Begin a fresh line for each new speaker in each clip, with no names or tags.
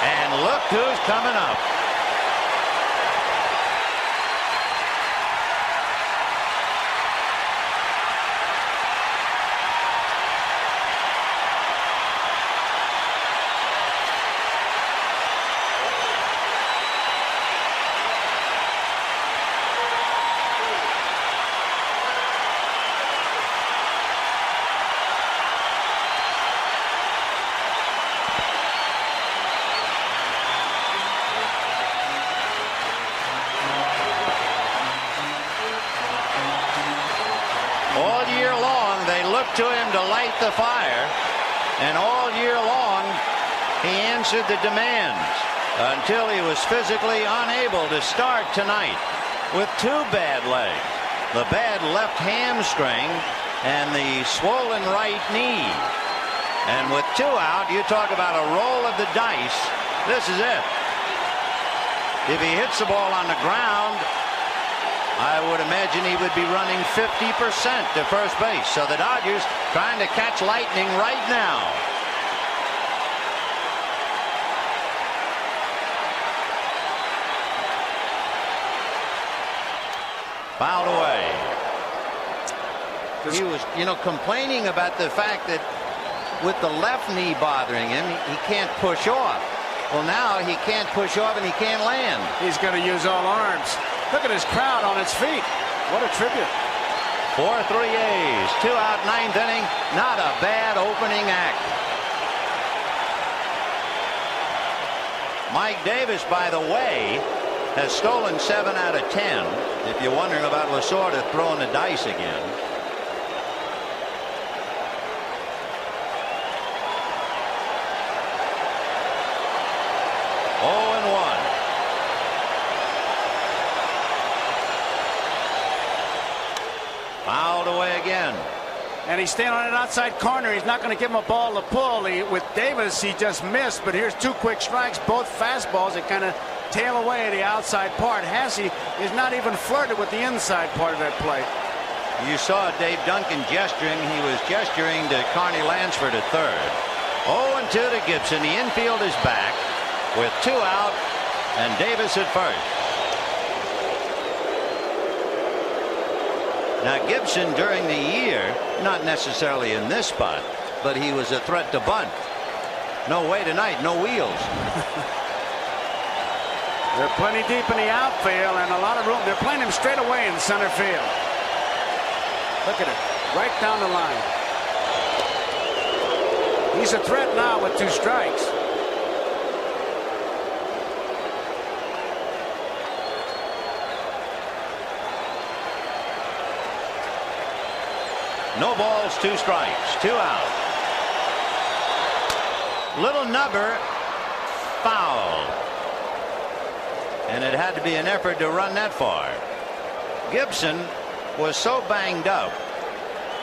And look who's coming up. All year long, they looked to him to light the fire, and all year long, he answered the demands until he was physically unable to start tonight with two bad legs, the bad left hamstring and the swollen right knee. And with two out, you talk about a roll of the dice. This is it. If he hits the ball on the ground, I would imagine he would be running 50% to first base. So the Dodgers trying to catch lightning right now. Fouled away. He was, complaining about the fact that with the left knee bothering him, he can't push off. Well, now he can't push off and he can't land.
He's going to use all arms. Look at his crowd on its feet. What a tribute.
4-3 A's. 2 out, 9th inning. Not a bad opening act. Mike Davis, by the way, has stolen 7 out of 10. If you're wondering about Lasorda throwing the dice again. Fouled away again.
And he's staying on an outside corner. He's not going to give him a ball to pull. With Davis, he just missed. But here's two quick strikes, both fastballs that kind of tail away the outside part. Hasse is not even flirted with the inside part of that plate.
You saw Dave Duncan gesturing. He was gesturing to Carney Lansford at third. 0-2 to Gibson. The infield is back with 2 out and Davis at first. Now Gibson during the year, not necessarily in this spot, but he was a threat to bunt. No way tonight, no wheels.
They're plenty deep in the outfield and a lot of room. They're playing him straight away in center field. Look at it, right down the line. He's a threat now with 2 strikes.
No balls, 2 strikes, 2 out. Little nubber, foul. And it had to be an effort to run that far. Gibson was so banged up,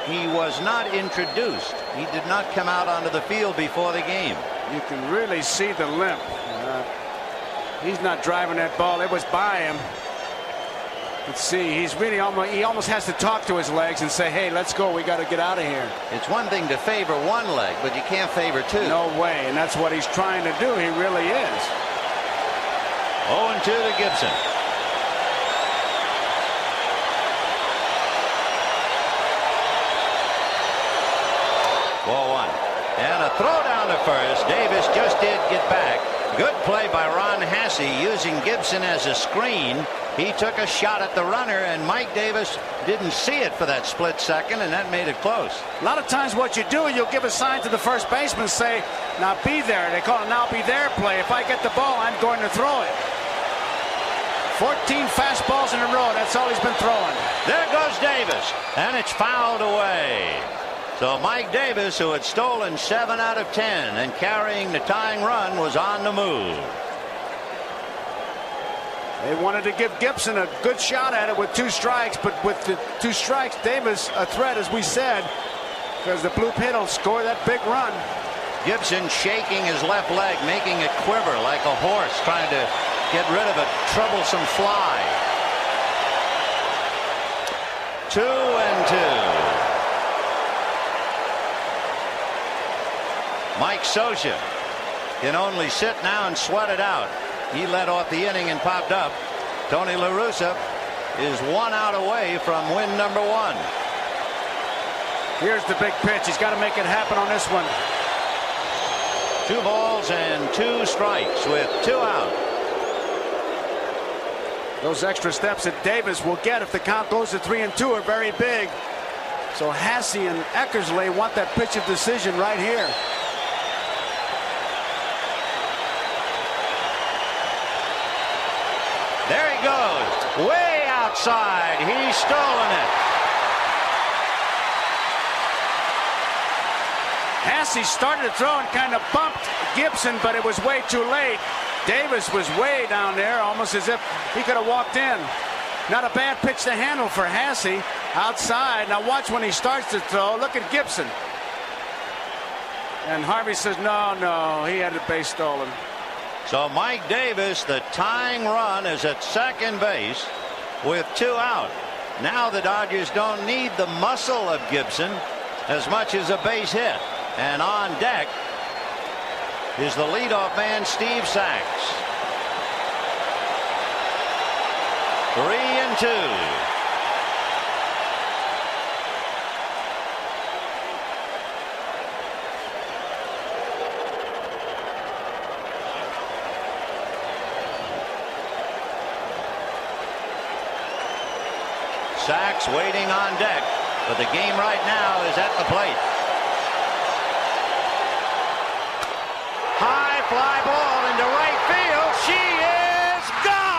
he was not introduced. He did not come out onto the field before the game.
You can really see the limp. He's not driving that ball. It was by him. Let's see, he's really he almost has to talk to his legs and say, hey, let's go, we got to get out of here.
It's one thing to favor one leg, but you can't favor 2.
No way, and that's what he's trying to do. He really is.
0-2 to Gibson. Ball 1. And a throw down to first. Davis just did get back. Good play by Ron Hasse using Gibson as a screen. He took a shot at the runner, and Mike Davis didn't see it for that split second, and that made it close.
A lot of times what you do, you'll give a sign to the first baseman, say, now be there. They call it now be there play. If I get the ball, I'm going to throw it. 14 fastballs in a row. That's all he's been throwing.
There goes Davis, and it's fouled away. So Mike Davis, who had stolen 7 out of 10 and carrying the tying run, was on the move.
They wanted to give Gibson a good shot at it with 2 strikes, but with the 2 strikes, Davis a threat, as we said, because the blue pit will score that big run.
Gibson shaking his left leg, making it quiver like a horse trying to get rid of a troublesome fly. 2-2. Mike Scioscia can only sit now and sweat it out. He led off the inning and popped up. Tony La Russa is 1 out away from win number 1.
Here's the big pitch. He's got to make it happen on this one.
2 balls and 2 strikes with 2 out.
Those extra steps that Davis will get if the count goes to 3-2 are very big. So Hasse and Eckersley want that pitch of decision right here.
There he goes, way outside. He's stolen it.
Hasse started to throw and kind of bumped Gibson, but it was way too late. Davis was way down there, almost as if he could have walked in. Not a bad pitch to handle for Hasse outside. Now watch when he starts to throw. Look at Gibson. And Harvey says, no, he had the base stolen.
So Mike Davis, the tying run, is at second base with 2 out. Now the Dodgers don't need the muscle of Gibson as much as a base hit. And on deck is the leadoff man, Steve Sachs. 3-2. Sachs waiting on deck, but the game right now is at the plate. High fly ball into right field. She is gone.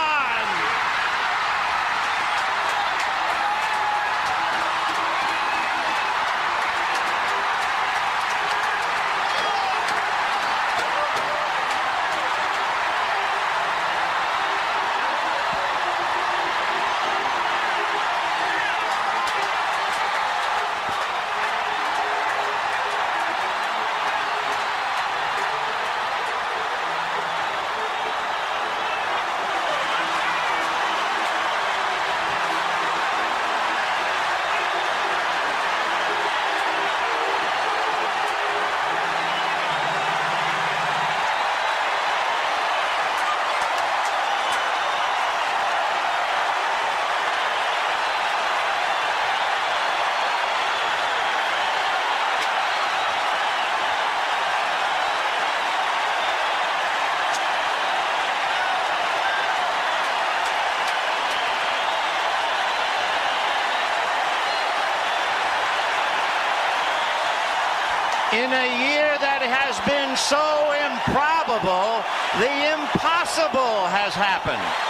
In a year that has been so improbable, the impossible has happened.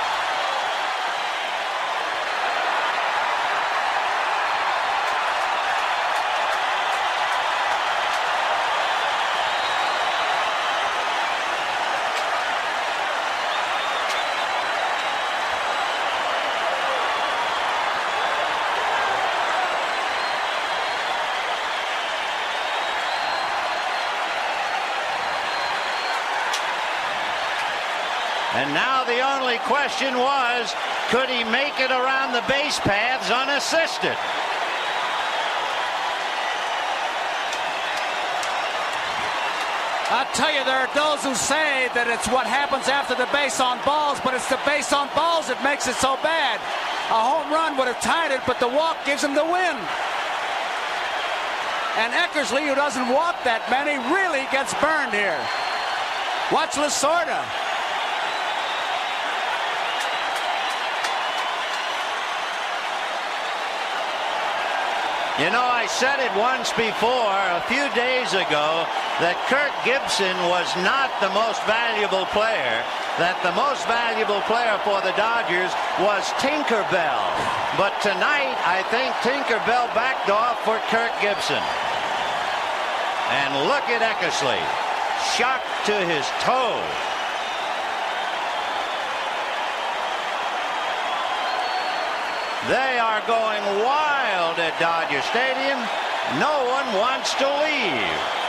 And now the only question was, could he make it around the base paths unassisted?
I'll tell you, there are those who say that it's what happens after the base on balls, but it's the base on balls that makes it so bad. A home run would have tied it, but the walk gives him the win. And Eckersley, who doesn't walk that many, really gets burned here. Watch Lasorda.
You know, I said it once before, a few days ago, that Kirk Gibson was not the most valuable player, that the most valuable player for the Dodgers was Tinkerbell. But tonight, I think Tinkerbell backed off for Kirk Gibson. And look at Eckersley, shocked to his toe. They are going wild at Dodger Stadium. No one wants to leave.